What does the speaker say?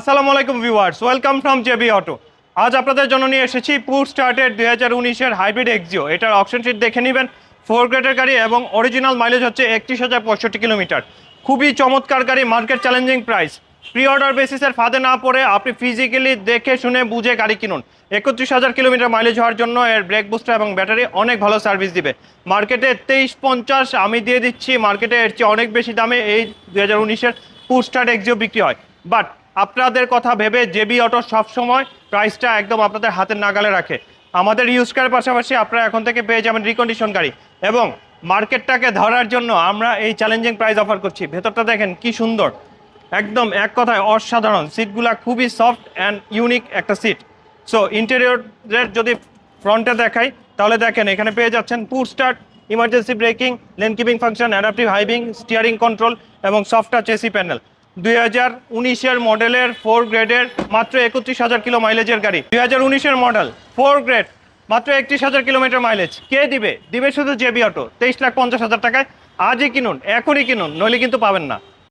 আসসালামু আলাইকুম viewers, welcome from JB auto. আজ আপনাদের জন্য নিয়ে এসেছি পুশ স্টার্টেড 2019-এর হাইব্রিড এক্সিও। এটার অপশন শিট দেখে নেবেন। 4 গ্রেডের গাড়ি এবং অরিজিনাল মাইলেজ হচ্ছে 31,065 কিলোমিটার। খুবই চমৎকার গাড়ি, market challenging price. Pre order বেসিসের ফাঁদে না পড়ে আপনি ফিজিক্যালি দেখে শুনে বুঝে গাড়ি কিনুন। 31,000 কিলোমিটার মাইলেজ হওয়ার জন্য এর ব্রেক বুস্টার এবং ব্যাটারি অনেক ভালো সার্ভিস দিবে। মার্কেটে 2350 আমি দিয়ে দিচ্ছি, মার্কেটে এর চেয়ে অনেক বেশি দামে এই 2019-এর পুশ স্টার্ট এক্সিও বিক্রি হয়। বাট আপনাদের কথা ভেবে জেবি অটো সবসময় প্রাইসটা একদম আপনাদের হাতের নাগালে রাখে। আমাদের ইউজ করার পাশাপাশি আপনারা এখন থেকে পেয়ে যাবেন রিকন্ডিশন গাড়ি, এবং মার্কেটটাকে ধরার জন্য আমরা এই চ্যালেঞ্জিং প্রাইস অফার করছি। ভেতরটা দেখেন কি সুন্দর, একদম এক কথায় অসাধারণ। সিটগুলা খুবই সফট অ্যান্ড ইউনিক একটা সিট। সো ইন্টেরিয়রের যদি ফ্রন্টে দেখাই তাহলে দেখেন এখানে পেয়ে যাচ্ছেন push start, emergency braking, lane keeping function, adaptive hiving, steering control এবং সফট টাচ এসি প্যানেল। 2019-এর মডেলের 4 গ্রেডের মাত্র 31,000 কিলো মাইলেজের গাড়ি। 2019-এর মডেল 4 গ্রেড, মাত্র 31,000 কিলোমিটার মাইলেজ। কে দিবে? দিবে শুধু জেবি অটো, 23,50,000 টাকায়। আজই কিনুন, এখনই কিনুন, নইলে কিন্তু পাবেন না।